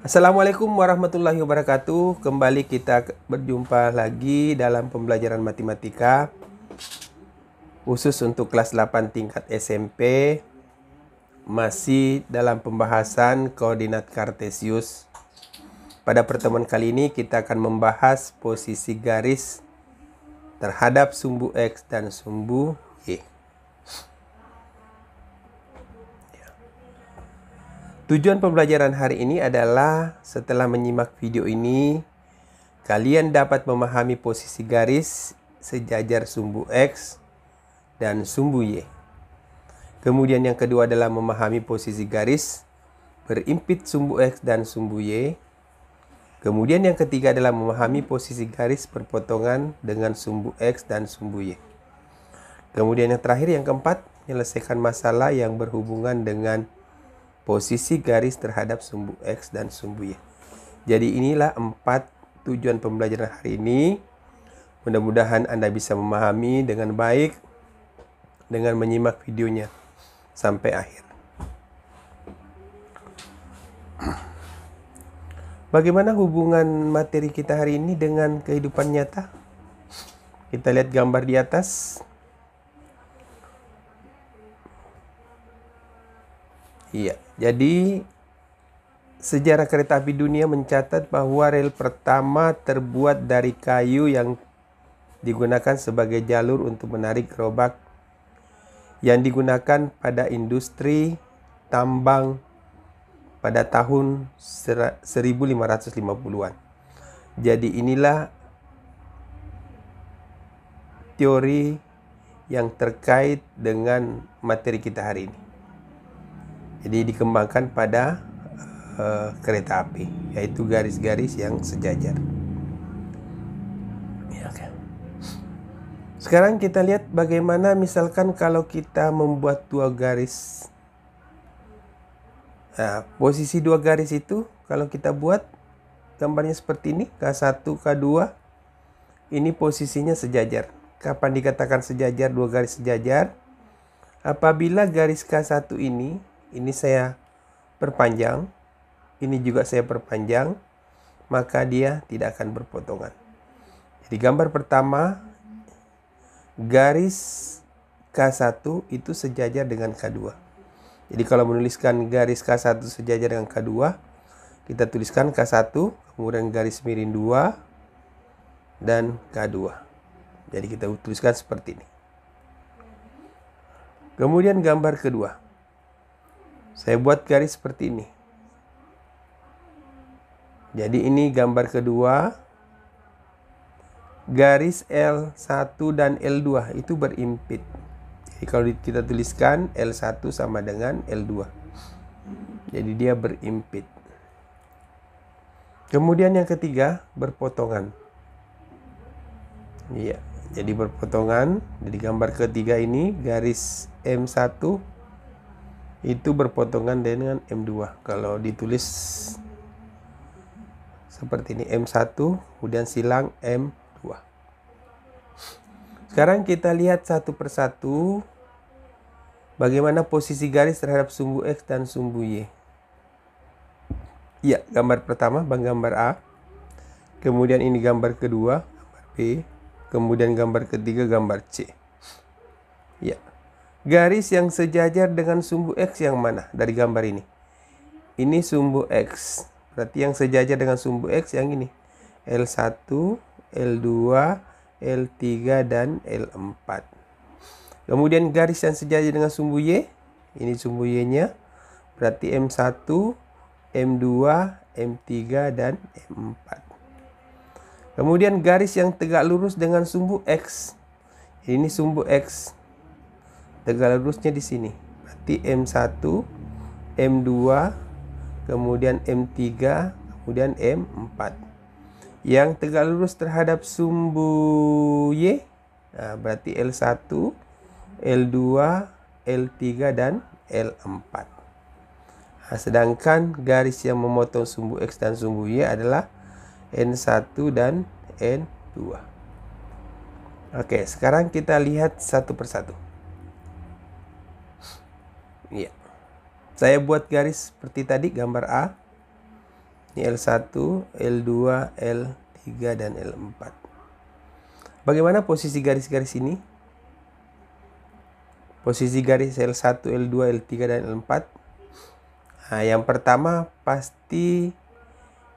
Assalamualaikum warahmatullahi wabarakatuh. Kembali kita berjumpa lagi dalam pembelajaran matematika khusus untuk kelas 8 tingkat SMP. Masih dalam pembahasan koordinat kartesius. Pada pertemuan kali ini kita akan membahas posisi garis terhadap sumbu X dan sumbu Y. Tujuan pembelajaran hari ini adalah setelah menyimak video ini, kalian dapat memahami posisi garis sejajar sumbu X dan sumbu Y. Kemudian yang kedua adalah memahami posisi garis berimpit sumbu X dan sumbu Y. Kemudian yang ketiga adalah memahami posisi garis berpotongan dengan sumbu X dan sumbu Y. Kemudian yang terakhir, yang keempat, menyelesaikan masalah yang berhubungan dengan posisi garis terhadap sumbu X dan sumbu Y. Jadi inilah 4 tujuan pembelajaran hari ini. Mudah-mudahan Anda bisa memahami dengan baik dengan menyimak videonya sampai akhir. Bagaimana hubungan materi kita hari ini dengan kehidupan nyata? Kita lihat gambar di atas. Iya, jadi sejarah kereta api dunia mencatat bahwa rel pertama terbuat dari kayu yang digunakan sebagai jalur untuk menarik gerobak yang digunakan pada industri tambang pada tahun 1550-an. Jadi inilah teori yang terkait dengan materi kita hari ini. Jadi dikembangkan pada kereta api, yaitu garis-garis yang sejajar. Ya, okay. Sekarang kita lihat bagaimana misalkan kalau kita membuat dua garis. Nah, posisi dua garis itu kalau kita buat gambarnya seperti ini, K1, K2, ini posisinya sejajar. Kapan dikatakan sejajar, dua garis sejajar? Apabila garis K1 ini saya perpanjang, ini juga saya perpanjang, maka dia tidak akan berpotongan. Jadi gambar pertama, garis K1 itu sejajar dengan K2. Jadi kalau menuliskan garis K1 sejajar dengan K2, kita tuliskan K1, kemudian garis miring 2, dan K2. Jadi kita tuliskan seperti ini. Kemudian gambar kedua, saya buat garis seperti ini. Jadi ini gambar kedua. Garis L1 dan L2 itu berimpit. Jadi kalau kita tuliskan L1 sama dengan L2. Jadi dia berimpit. Kemudian yang ketiga, berpotongan. Iya, jadi berpotongan. Jadi gambar ketiga ini garis M1 itu berpotongan dengan M2. Kalau ditulis seperti ini, M1 kemudian silang M2. Sekarang kita lihat satu persatu bagaimana posisi garis terhadap sumbu X dan sumbu Y. Ya, gambar pertama gambar A. Kemudian ini gambar kedua, gambar B. Kemudian gambar ketiga gambar C. Ya. Garis yang sejajar dengan sumbu X yang mana dari gambar ini? Ini sumbu X. Berarti yang sejajar dengan sumbu X yang ini. L1, L2, L3, dan L4. Kemudian garis yang sejajar dengan sumbu Y. Ini sumbu Y-nya. Berarti M1, M2, M3, dan M4. Kemudian garis yang tegak lurus dengan sumbu X. Ini sumbu X. Tegak lurusnya di sini. Berarti M1, M2, kemudian M3, kemudian M4. Yang tegak lurus terhadap sumbu Y, nah, berarti L1, L2, L3, dan L4. Nah, sedangkan garis yang memotong sumbu X dan sumbu Y adalah N1 dan N2. Oke, sekarang kita lihat satu persatu. Iya. Saya buat garis seperti tadi, gambar A. Ini L1, L2, L3, dan L4. Bagaimana posisi garis-garis ini? Posisi garis L1, L2, L3, dan L4. Nah, yang pertama pasti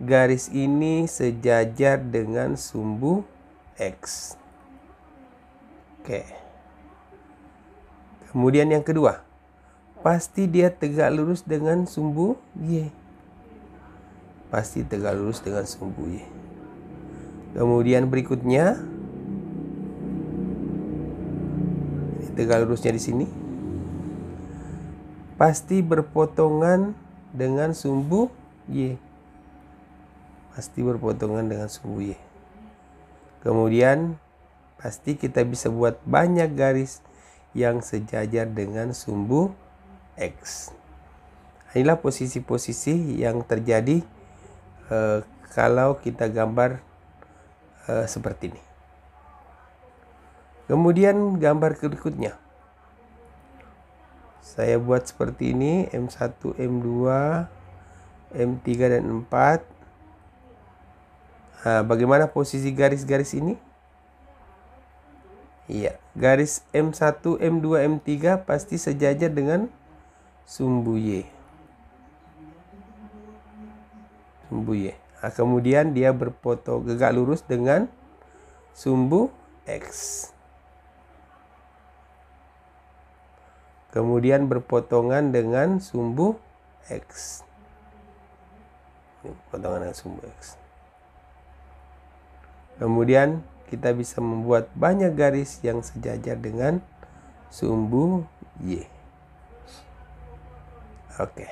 garis ini sejajar dengan sumbu X. Oke. Kemudian yang kedua, pasti dia tegak lurus dengan sumbu Y. Pasti tegak lurus dengan sumbu Y. Kemudian berikutnya, tegak lurusnya di sini, pasti berpotongan dengan sumbu Y. Pasti berpotongan dengan sumbu Y. Kemudian pasti kita bisa buat banyak garis yang sejajar dengan sumbu X. Inilah posisi-posisi yang terjadi kalau kita gambar seperti ini. Kemudian gambar berikutnya, saya buat seperti ini, M1, M2, M3, dan M4. Nah, bagaimana posisi garis-garis ini? Iya, garis M1, M2, M3 pasti sejajar dengan sumbu Y. Sumbu Y. Nah, kemudian dia berpotong tegak lurus dengan sumbu X. Kemudian berpotongan dengan sumbu X. Potongan dengan sumbu X. Kemudian kita bisa membuat banyak garis yang sejajar dengan sumbu Y. Oke.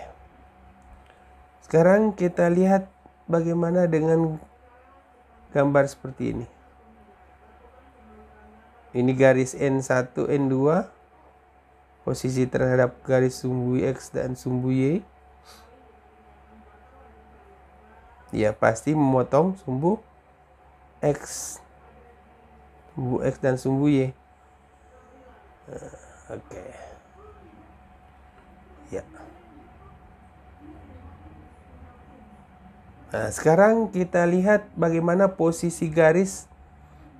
Sekarang kita lihat bagaimana dengan gambar seperti ini. Ini garis N1, N2. Posisi terhadap garis sumbu X dan sumbu Y. Ya, pasti memotong sumbu X. Sumbu X dan sumbu Y. Oke. Ya. Nah, sekarang kita lihat bagaimana posisi garis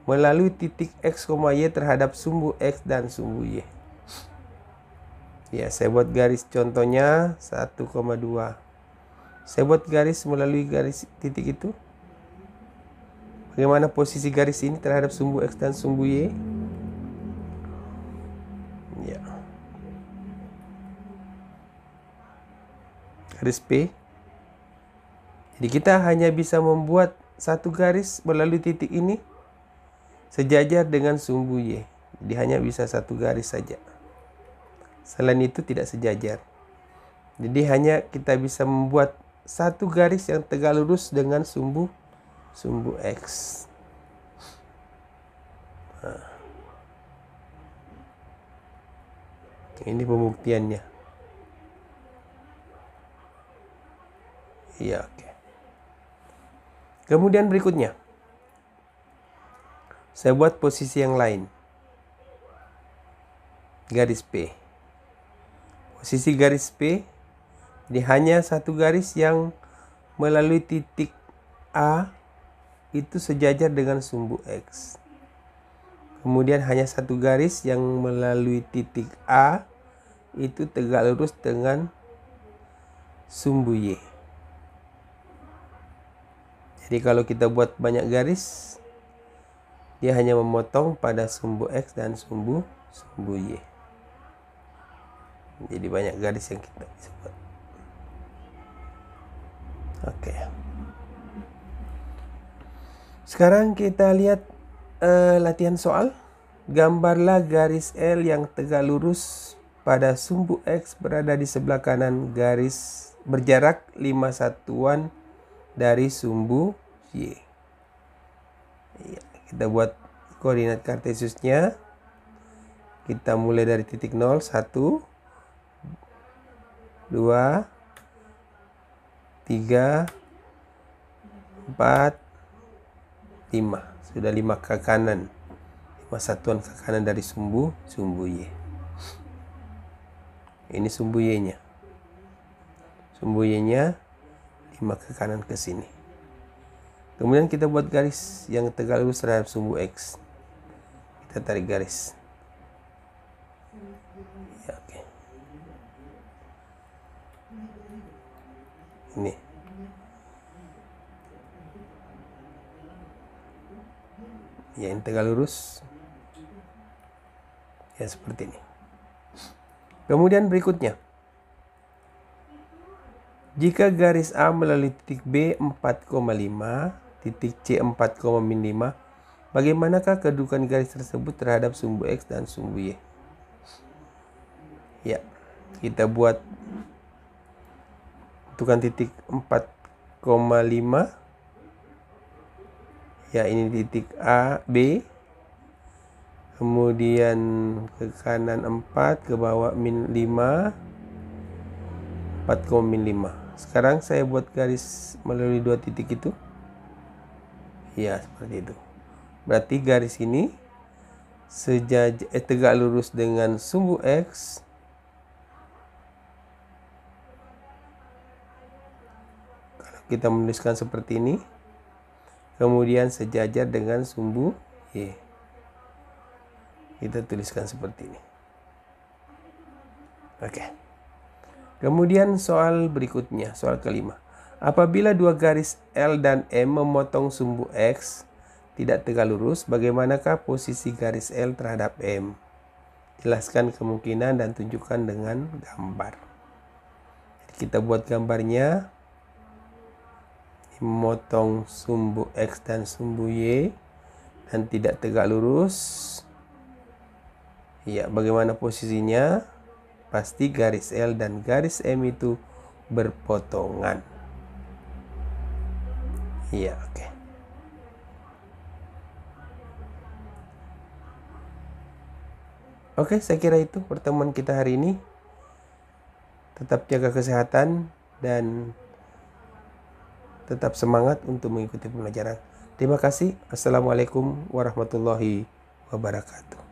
melalui titik X, Y terhadap sumbu X dan sumbu Y. Ya, saya buat garis contohnya 1,2. Saya buat garis melalui garis titik itu. Bagaimana posisi garis ini terhadap sumbu X dan sumbu Y? Ya. Garis P. Jadi kita hanya bisa membuat satu garis melalui titik ini sejajar dengan sumbu Y. Jadi hanya bisa satu garis saja. Selain itu tidak sejajar. Jadi hanya kita bisa membuat satu garis yang tegak lurus dengan sumbu X. Nah. Ini pembuktiannya. Iya, oke. Kemudian berikutnya, saya buat posisi yang lain. Garis P. Posisi garis P, ini hanya satu garis yang melalui titik A itu sejajar dengan sumbu X. Kemudian hanya satu garis yang melalui titik A itu tegak lurus dengan sumbu Y. Jadi kalau kita buat banyak garis, dia hanya memotong pada sumbu X dan sumbu Y. Jadi banyak garis yang kita bisa buat. Oke. Sekarang kita lihat latihan soal. Gambarlah garis L yang tegak lurus pada sumbu X berada di sebelah kanan garis berjarak 5 satuan dari sumbu Y. Ya, kita buat koordinat kartesiusnya. Kita mulai dari titik 0, 1, 2, 3, 4, 5. Sudah 5 ke kanan. 5 satuan ke kanan dari sumbu Y. Ini sumbu Y-nya. Sumbu Y-nya 5 ke kanan ke sini. Kemudian kita buat garis yang tegak lurus terhadap sumbu X. Kita tarik garis. Ya, oke. Ini. Ya, ini tegak lurus. Ya, seperti ini. Kemudian berikutnya. Jika garis A melalui titik B 4,5, titik C 4,5, bagaimanakah kedudukan garis tersebut terhadap sumbu X dan sumbu Y? Ya, kita buat tentukan titik 4,5. Ya, ini titik A, B. Kemudian ke kanan 4, ke bawah min 5, 4,5. Sekarang saya buat garis melalui 2 titik itu. Ya, seperti itu. Berarti garis ini tegak lurus dengan sumbu X. Kalau kita menuliskan seperti ini, kemudian sejajar dengan sumbu Y. Kita tuliskan seperti ini. Oke. Kemudian soal berikutnya, soal kelima. Apabila dua garis L dan M memotong sumbu X tidak tegak lurus, bagaimanakah posisi garis L terhadap M? Jelaskan kemungkinan dan tunjukkan dengan gambar. Jadi kita buat gambarnya. Memotong sumbu X dan sumbu Y dan tidak tegak lurus. Ya, bagaimana posisinya? Pasti garis L dan garis M itu berpotongan. Iya, oke. Oke, saya kira itu pertemuan kita hari ini. Tetap jaga kesehatan dan tetap semangat untuk mengikuti pembelajaran. Terima kasih. Assalamualaikum warahmatullahi wabarakatuh.